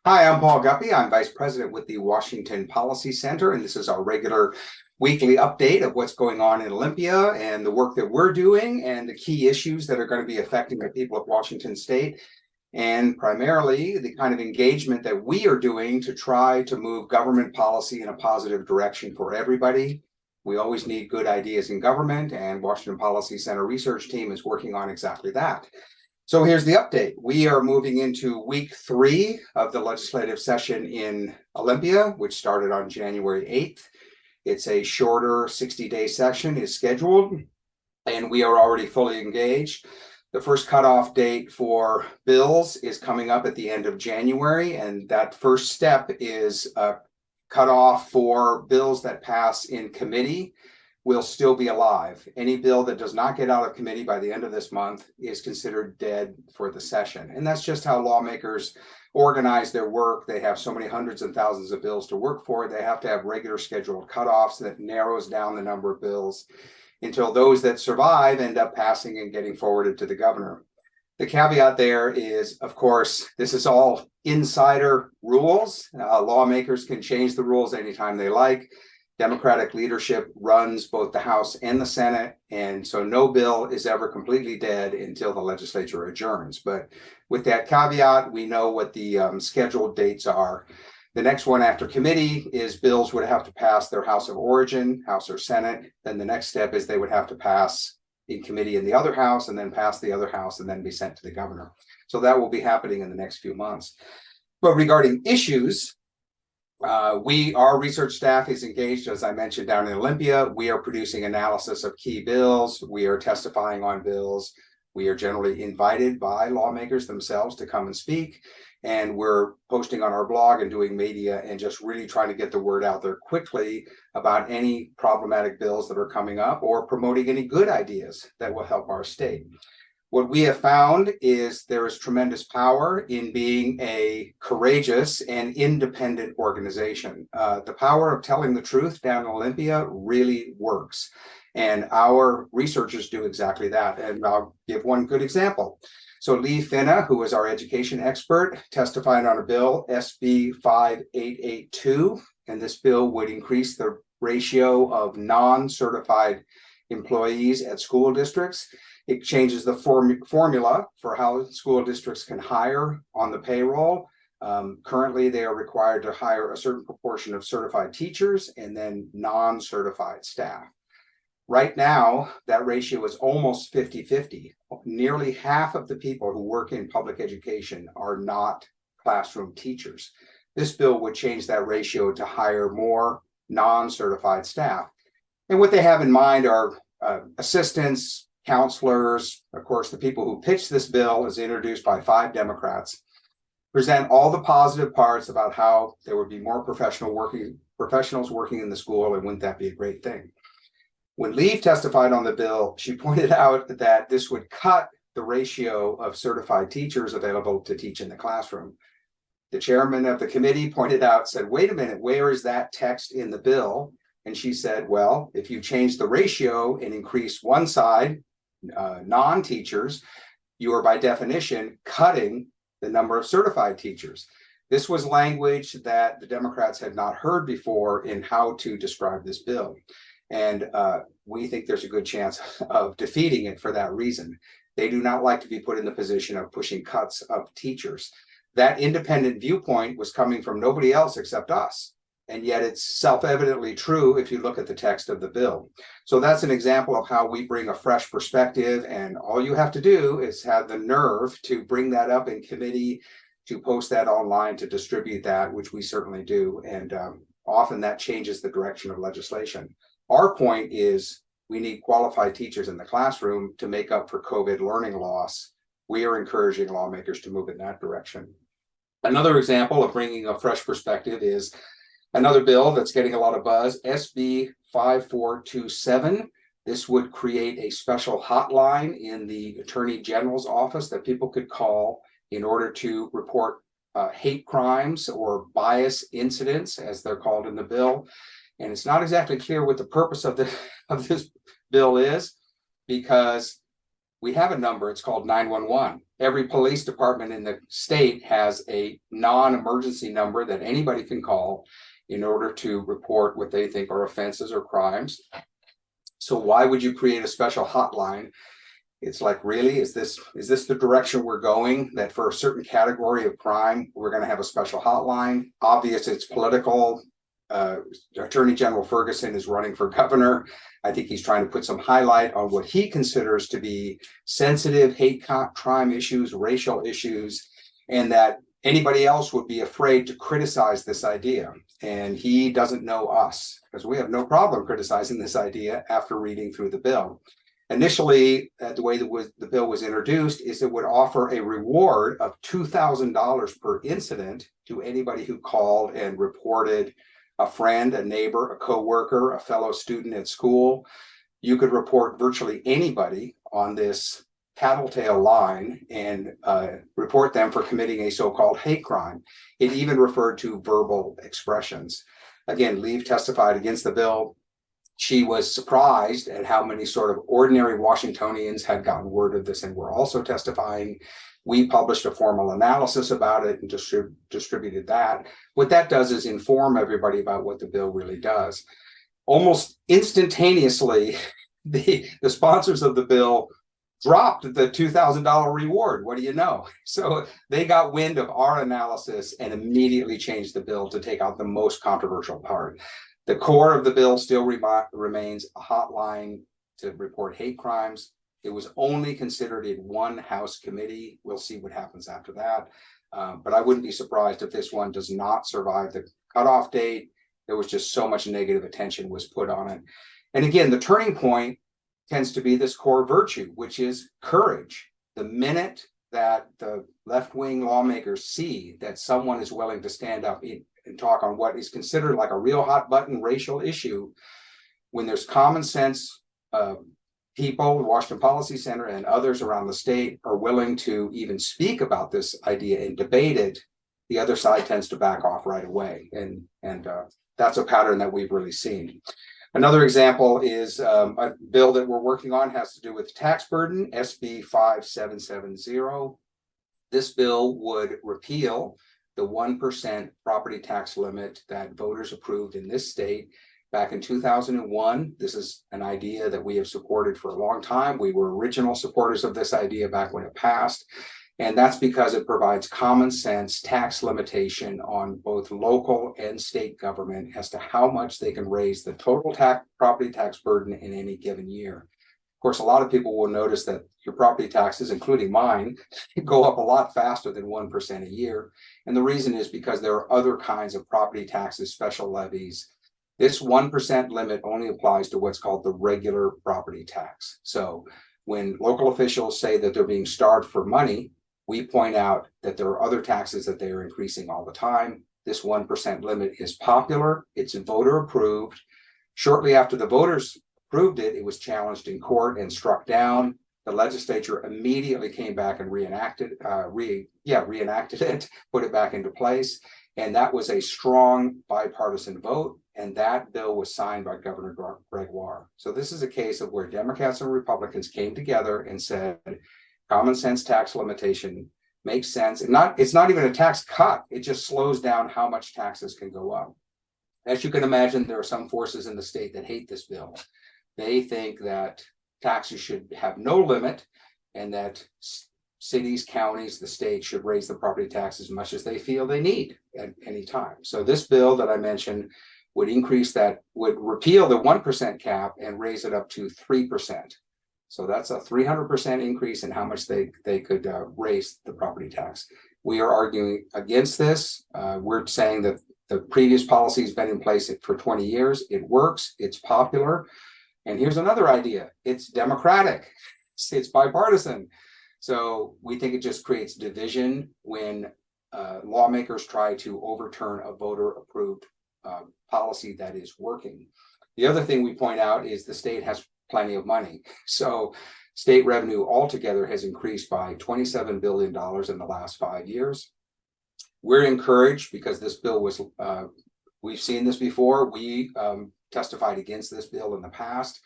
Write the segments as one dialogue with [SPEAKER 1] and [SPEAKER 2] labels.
[SPEAKER 1] Hi, I'm Paul Guppy. I'm Vice President with the Washington Policy Center, and this is our regular weekly update of what's going on in Olympia and the work that we're doing and the key issues that are going to be affecting the people of Washington State, and primarily the kind of engagement that we are doing to try to move government policy in a positive direction for everybody. We always need good ideas in government, and Washington Policy Center research team is working on exactly that. So here's the update. We are moving into week 3 of the legislative session in Olympia, which started on January 8th. It's a shorter 60-day session is scheduled, and we are already fully engaged. The first cutoff date for bills is coming up at the end of January, and that first step is a cutoff for bills that pass in committee will still be alive. Any bill that does not get out of committee by the end of this month is considered dead for the session. And that's just how lawmakers organize their work. They have so many hundreds and thousands of bills to work for. They have to have regular scheduled cutoffs that narrows down the number of bills until those that survive end up passing and getting forwarded to the governor. The caveat there is, of course, this is all insider rules. Lawmakers can change the rules anytime they like. Democratic leadership runs both the House and the Senate, and so no bill is ever completely dead until the legislature adjourns. But with that caveat, we know what the scheduled dates are. The next one after committee is bills would have to pass their House of origin, House or Senate. Then the next step is they would have to pass in committee in the other House, and then pass the other House, and then be sent to the governor. So that will be happening in the next few months. But regarding issues, our research staff is engaged, as I mentioned, down in Olympia. We are producing analysis of key bills. We are testifying on bills. We are generally invited by lawmakers themselves to come and speak. And we're posting on our blog and doing media and just really trying to get the word out there quickly about any problematic bills that are coming up or promoting any good ideas that will help our state. What we have found is there is tremendous power in being a courageous and independent organization. The power of telling the truth down in Olympia really works. And our researchers do exactly that. And I'll give one good example. So Lee Finna, who is our education expert, testified on a bill, SB 5882. And this bill would increase the ratio of non-certified employees at school districts. It changes the formula for how school districts can hire on the payroll. Currently, they are required to hire a certain proportion of certified teachers and then non-certified staff. Right now, that ratio is almost 50-50. Nearly half of the people who work in public education are not classroom teachers. This bill would change that ratio to hire more non-certified staff. And what they have in mind are assistants, counselors. Of course, the people who pitched this bill is introduced by 5 Democrats, present all the positive parts about how there would be more professionals working in the school, and wouldn't that be a great thing? When Leave testified on the bill, she pointed out that this would cut the ratio of certified teachers available to teach in the classroom. The chairman of the committee pointed out, said, wait a minute, where is that text in the bill? And she said, well, if you change the ratio and increase one side, non-teachers, you are by definition cutting the number of certified teachers. This was language that the Democrats had not heard before in how to describe this bill. And we think there's a good chance of defeating it for that reason. They do not like to be put in the position of pushing cuts of teachers. That independent viewpoint was coming from nobody else except us. And yet it's self-evidently true if you look at the text of the bill. So that's an example of how we bring a fresh perspective, and all you have to do is have the nerve to bring that up in committee, to post that online, to distribute that, which we certainly do. And often that changes the direction of legislation. Our point is we need qualified teachers in the classroom to make up for COVID learning loss. We are encouraging lawmakers to move in that direction. Another example of bringing a fresh perspective is another bill that's getting a lot of buzz, SB 5427. This would create a special hotline in the Attorney General's office that people could call in order to report hate crimes or bias incidents, as they're called in the bill. And it's not exactly clear what the purpose of this bill is, because we have a number, it's called 911. Every police department in the state has a non-emergency number that anybody can call in order to report what they think are offenses or crimes. So why would you create a special hotline? It's like, really, is this the direction we're going? That for a certain category of crime, we're going to have a special hotline? Obvious, it's political. Attorney General Ferguson is running for governor. I think he's trying to put some highlight on what he considers to be sensitive hate crime issues, racial issues, and that anybody else would be afraid to criticize this idea. And he doesn't know us, because we have no problem criticizing this idea after reading through the bill. Initially, the way that the bill was introduced is it would offer a reward of $2,000 per incident to anybody who called and reported a friend, a neighbor, a coworker, a fellow student at school. You could report virtually anybody on this tattletale line and report them for committing a so-called hate crime. It even referred to verbal expressions. Again, Leave testified against the bill. She was surprised at how many sort of ordinary Washingtonians had gotten word of this and were also testifying. We published a formal analysis about it and distributed that. What that does is inform everybody about what the bill really does. Almost instantaneously, the sponsors of the bill dropped the $2,000 reward. What do you know? So they got wind of our analysis and immediately changed the bill to take out the most controversial part. The core of the bill still remains a hotline to report hate crimes. It was only considered in one House committee. We'll see what happens after that. But I wouldn't be surprised if this one does not survive the cutoff date. There was just so much negative attention was put on it. And again, the turning point tends to be this core virtue, which is courage. The minute that the left-wing lawmakers see that someone is willing to stand up and talk on what is considered like a real hot button racial issue, when there's common sense people, the Washington Policy Center and others around the state are willing to even speak about this idea and debate it, the other side tends to back off right away. And that's a pattern that we've really seen. Another example is a bill that we're working on has to do with tax burden, SB 5770. This bill would repeal the 1% property tax limit that voters approved in this state back in 2001. This is an idea that we have supported for a long time. We were original supporters of this idea back when it passed. And that's because it provides common sense tax limitation on both local and state government as to how much they can raise the total property tax burden in any given year. Of course, a lot of people will notice that your property taxes, including mine, go up a lot faster than 1% a year. And the reason is because there are other kinds of property taxes, special levies. This 1% limit only applies to what's called the regular property tax. So when local officials say that they're being starved for money, we point out that there are other taxes that they are increasing all the time. This 1% limit is popular. It's voter approved. Shortly after the voters approved it, it was challenged in court and struck down. The legislature immediately came back and reenacted it, put it back into place. And that was a strong bipartisan vote. And that bill was signed by Governor Gregoire. So this is a case of where Democrats and Republicans came together and said, common sense tax limitation makes sense. And it's not even a tax cut. It just slows down how much taxes can go up. As you can imagine, there are some forces in the state that hate this bill. They think that taxes should have no limit and that cities, counties, the state should raise the property tax as much as they feel they need at any time. So this bill that I mentioned would repeal the 1% cap and raise it up to 3%. So that's a 300% increase in how much they could raise the property tax. We are arguing against this. We're saying that the previous policy has been in place for 20 years. It works. It's popular. And here's another idea. It's democratic. It's bipartisan. So we think it just creates division when lawmakers try to overturn a voter-approved policy that is working. The other thing we point out is the state has plenty of money. So state revenue altogether has increased by $27 billion in the last 5 years. We're encouraged because this bill was, we've seen this before. We testified against this bill in the past.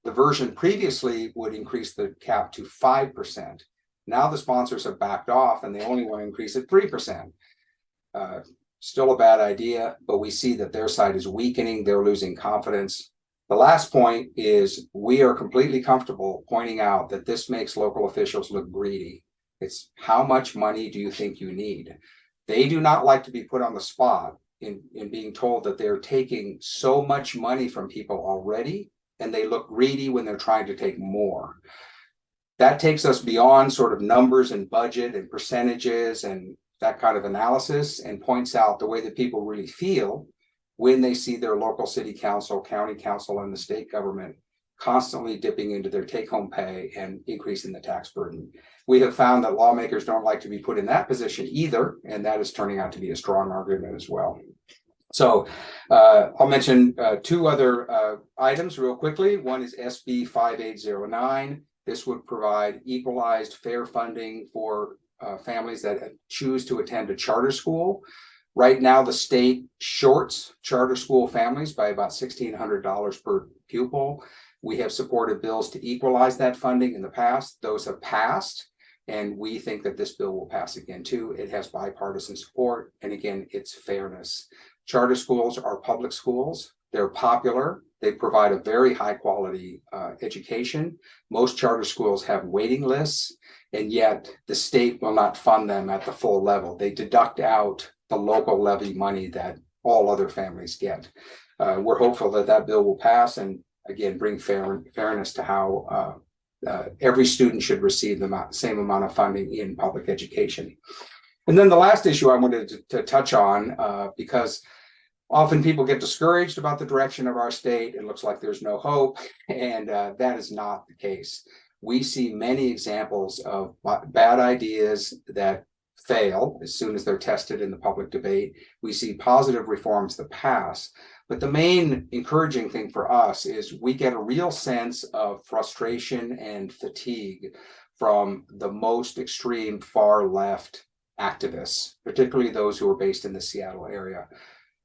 [SPEAKER 1] The version previously would increase the cap to 5%. Now the sponsors have backed off and they only want to increase it 3%. Still a bad idea, but we see that their side is weakening. They're losing confidence. The last point is we are completely comfortable pointing out that this makes local officials look greedy. It's how much money do you think you need? They do not like to be put on the spot in being told that they're taking so much money from people already, and they look greedy when they're trying to take more. That takes us beyond sort of numbers and budget and percentages and that kind of analysis, and points out the way that people really feel when they see their local city council, county council, and the state government constantly dipping into their take-home pay and increasing the tax burden. We have found that lawmakers don't like to be put in that position either, and that is turning out to be a strong argument as well. So I'll mention two other items real quickly. One is SB 5809. This would provide equalized fair funding for families that choose to attend a charter school. Right now, the state shorts charter school families by about $1,600 per pupil. We have supported bills to equalize that funding in the past. Those have passed, and we think that this bill will pass again too. It has bipartisan support, and again, it's fairness. Charter schools are public schools. They're popular. They provide a very high quality education. Most charter schools have waiting lists, and yet the state will not fund them at the full level. They deduct out the local levy money that all other families get. We're hopeful that that bill will pass and again bring fairness to how every student should receive the same amount of funding in public education. And then the last issue I wanted to touch on, because often people get discouraged about the direction of our state. It looks like there's no hope, and that is not the case. We see many examples of bad ideas that fail as soon as they're tested in the public debate. We see positive reforms that pass. But the main encouraging thing for us is we get a real sense of frustration and fatigue from the most extreme far left activists, particularly those who are based in the Seattle area.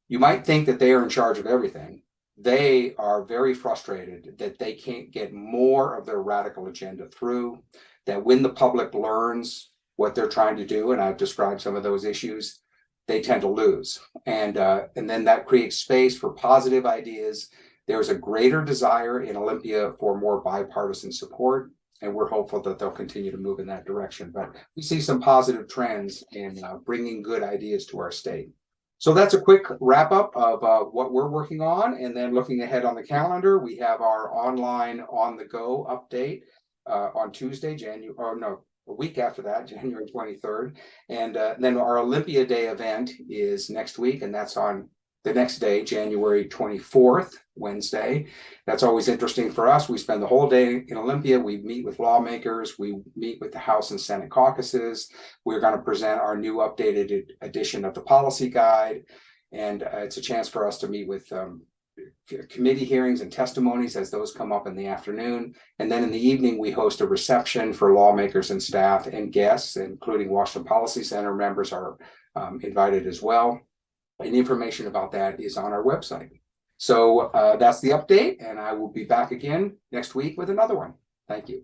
[SPEAKER 1] You might think that they are in charge of everything. They are very frustrated that they can't get more of their radical agenda through, that when the public learns what they're trying to do, and I've described some of those issues, they tend to lose. And then that creates space for positive ideas. There's a greater desire in Olympia for more bipartisan support, and we're hopeful that they'll continue to move in that direction. But we see some positive trends in bringing good ideas to our state. So that's a quick wrap up of what we're working on. And then looking ahead on the calendar, we have our online on the go update on Tuesday, a week after that, January 23rd. And then our Olympia Day event is next week, and that's on the next day, January 24th, Wednesday. That's always interesting for us. We spend the whole day in Olympia. We meet with lawmakers. We meet with the House and Senate caucuses. We're going to present our new updated edition of the policy guide. And it's a chance for us to meet with committee hearings and testimonies as those come up in the afternoon. And then in the evening, we host a reception for lawmakers and staff and guests, including Washington Policy Center members are invited as well. And information about that is on our website. So that's the update, and I will be back again next week with another one. Thank you.